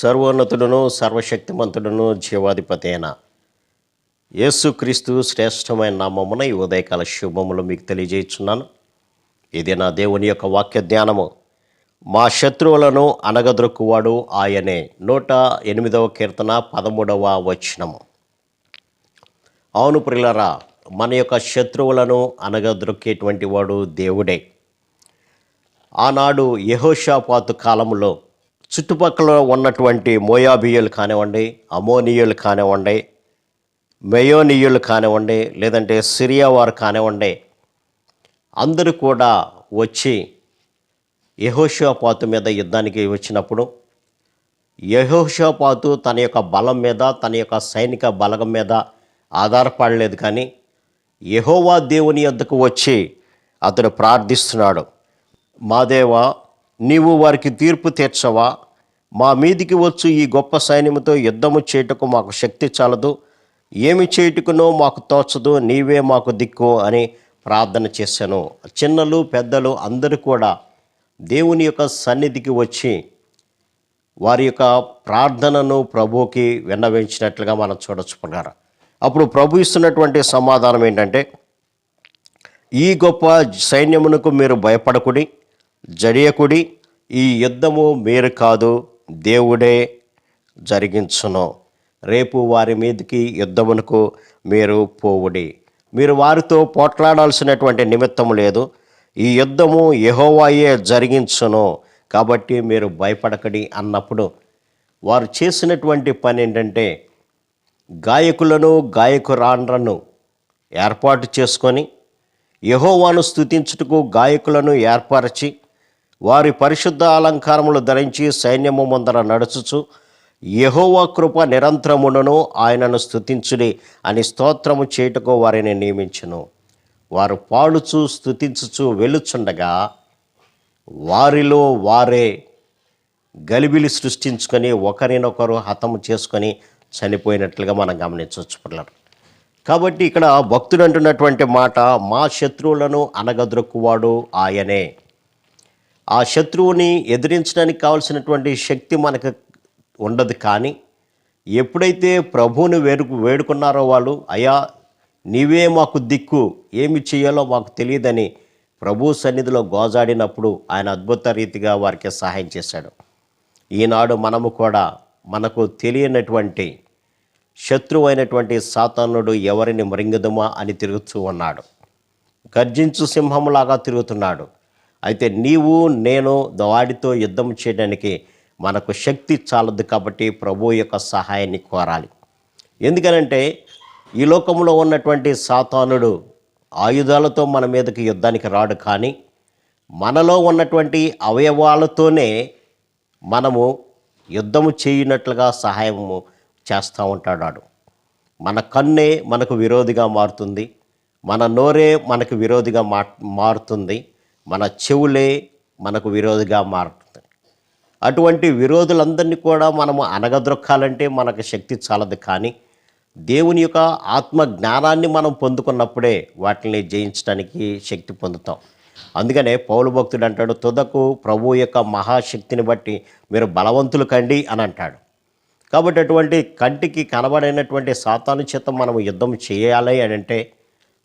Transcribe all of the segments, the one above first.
సర్వోన్నతుడును సర్వశక్తిమంతుడును జీవాధిపతి అయిన యేసుక్రీస్తు శ్రేష్టమైన నామమున ఈ ఉదయకాల శుభములు మీకు తెలియజేస్తున్నాను. ఇది నా దేవుని యొక్క వాక్య ధ్యానము. మా శత్రువులను అనగదొక్కువాడు ఆయనే. 108వ కీర్తన 13వ వచనము. అవును ప్రియులారా, మన యొక్క శత్రువులను అనగదొక్కేటువంటి వాడు దేవుడే. ఆనాడు యెహోషాపాతు కాలంలో చుట్టుపక్కల ఉన్నటువంటి మోయాబీయులు కానివ్వండి, అమోనీయులు కానివ్వండి, మెయోనీయులు కానివ్వండి, లేదంటే సిరియా వారు కానివ్వండి, అందరూ కూడా వచ్చి యెహోషాపాతు మీద యుద్ధానికి వచ్చినప్పుడు యెహోషాపాతు తన యొక్క బలం మీద, తన యొక్క సైనిక బలగం మీద ఆధారపడలేదు. కానీ యెహోవా దేవుని యొద్దకు వచ్చి అతడు ప్రార్థిస్తున్నాడు. మా దేవా, నీవు వారికి తీర్పు తీర్చవా? మా మీదికి వచ్చు ఈ గొప్ప సైన్యముతో యుద్ధము చేయుటకు మాకు శక్తి చాలదు, ఏమి చేయుటకునో మాకు తోచదు, నీవే మాకు దిక్కు అని ప్రార్థన చేశాను. చిన్నలు పెద్దలు అందరూ కూడా దేవుని యొక్క సన్నిధికి వచ్చి వారి యొక్క ప్రార్థనను ప్రభువుకి విన్నవించినట్లుగా మనం చూడొచ్చు ప్రకారం. అప్పుడు ప్రభు ఇస్తున్నటువంటి సమాధానం ఏంటంటే, ఈ గొప్ప సైన్యమునకు మీరు భయపడకుడి, జడియకుడి, ఈ యుద్ధము మీరు కాదు, దేవుడే జరిగించును. రేపు వారి మీదకి యుద్ధమునకు మీరు పోవుడి. మీరు వారితో పోట్లాడాల్సినటువంటి నిమిత్తం లేదు. ఈ యుద్ధము యెహోవాయే జరిగించును, కాబట్టి మీరు భయపడకడి అన్నప్పుడు వారు చేసినటువంటి పని ఏంటంటే, గాయకులను గాయకురాండ్రను ఏర్పాటు చేసుకొని యెహోవాను స్తుతించుటకు గాయకులను ఏర్పరచి వారి పరిశుద్ధ అలంకారములు ధరించి సైన్యము ముందర నడుచుచు యెహోవా కృప నిరంతరమును ఆయనను స్తుతించుడి అని స్తోత్రము చేయుటకు వారిని నియమించును. వారు పాడుచు స్తుతించుచు వెలుచుండగా వారిలో వారే గలిబిలి సృష్టించుకొని ఒకరినొకరు హతము చేసుకొని చనిపోయినట్లుగా మనం గమనించవచ్చు పిల్లలు. కాబట్టి ఇక్కడ భక్తుడు అంటున్నటువంటి మాట, మా శత్రువులను అనగదొక్కువాడు ఆయనే. ఆ శత్రువుని ఎదిరించడానికి కావాల్సినటువంటి శక్తి మనకు ఉండదు. కానీ ఎప్పుడైతే ప్రభువుని వేడుకున్నారో వాళ్ళు, అయ్యా నీవే మాకు దిక్కు, ఏమి చేయాలో మాకు తెలియదని ప్రభు సన్నిధిలో గోజాడినప్పుడు ఆయన అద్భుత రీతిగా వారికి సహాయం చేశాడు. ఈనాడు మనము కూడా మనకు తెలియనటువంటి శత్రువు అయినటువంటి సాతానుడు ఎవరిని మృంగుదమా అని తిరుగుతూ ఉన్నాడు. గర్జించు సింహంలాగా తిరుగుతున్నాడు. అయితే నీవు నేను వాడితో యుద్ధం చేయడానికి మనకు శక్తి చాలదు. కాబట్టి ప్రభు యొక్క సహాయాన్ని కోరాలి. ఎందుకనంటే ఈ లోకంలో ఉన్నటువంటి సాతానుడు ఆయుధాలతో మన మీదకి యుద్ధానికి రాడు. కానీ మనలో ఉన్నటువంటి అవయవాలతోనే మనము యుద్ధము చేయనట్లుగా సహాయము చేస్తూ ఉంటాడు. మన కన్నే మనకు విరోధిగా మారుతుంది, మన నోరే మనకు విరోధిగా మారుతుంది, మన చెవులే మనకు విరోధిగా మారుతుంది. అటువంటి విరోధులందరినీ కూడా మనము అనగదొక్కాలంటే మనకు శక్తి చాలదు. కానీ దేవుని యొక్క ఆత్మ జ్ఞానాన్ని మనం పొందుకున్నప్పుడే వాటిని జయించడానికి శక్తి పొందుతాం. అందుకనే పౌలు భక్తుడు అంటాడు, తుదకు ప్రభు యొక్క మహాశక్తిని బట్టి మీరు బలవంతులు కండి అని అంటాడు. కాబట్టి అటువంటి కంటికి కనబడినటువంటి సాతాను చేత మనం యుద్ధం చేయాలి అని అంటే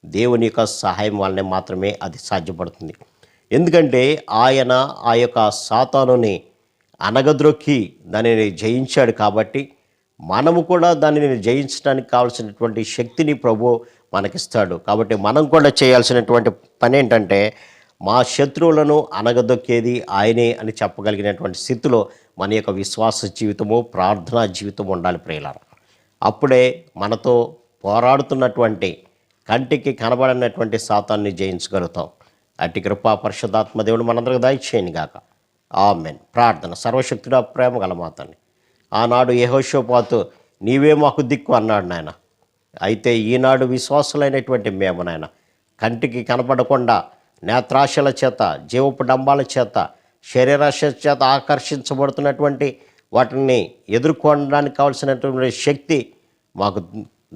దేవుని యొక్క సహాయం వల్లనే మాత్రమే అది సాధ్యపడుతుంది. ఎందుకంటే ఆయన ఆ యొక్క సాతానుని అనగద్రొక్కి దానిని జయించాడు. కాబట్టి మనము కూడా దానిని జయించడానికి కావాల్సినటువంటి శక్తిని ప్రభు మనకిస్తాడు. కాబట్టి మనం కూడా చేయాల్సినటువంటి పని ఏంటంటే, మా శత్రువులను అనగదొక్కేది ఆయనే అని చెప్పగలిగినటువంటి స్థితిలో మన యొక్క విశ్వాస జీవితము, ప్రార్థనా జీవితం ఉండాలి ప్రియులారా. అప్పుడే మనతో పోరాడుతున్నటువంటి కంటికి కనబడినటువంటి సాతాన్ని జయించగలుగుతాం. అట్టి కృపా పరిశుద్ధాత్మ దేవుడు మనందరికి దయచేయను గాక. ఆమేన్. ప్రార్థన. సర్వశక్తుడా, ప్రేమ గల మా తండ్రి, ఆనాడు యెహోషాపాతు నీవే మాకు దిక్కు అన్నాడు నాయన. అయితే ఈనాడు విశ్వాసులైనటువంటి మేము నాయన, కంటికి కనపడకుండా నేత్రాశల చేత, జీవపు డంబాల చేత, శరీరాశ చేత ఆకర్షించబడుతున్నటువంటి వాటిని ఎదుర్కోవడానికి కావాల్సినటువంటి శక్తి మాకు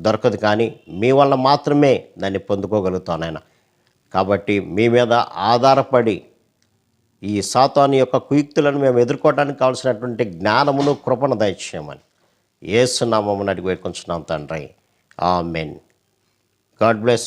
దొరకదు. కానీ మీ వల్ల మాత్రమే దాన్ని పొందుకోగలుగుతాం నాయన. కాబట్టి మీ మీద ఆధారపడి ఈ సాతాను యొక్క కుయుక్తులను మేము ఎదుర్కోవడానికి కావాల్సినటువంటి జ్ఞానమును కృపను దయచేయమని యేసు నామమున అడిగి వేడుకొంచున్నాం తండ్రి. ఆమేన్. God bless.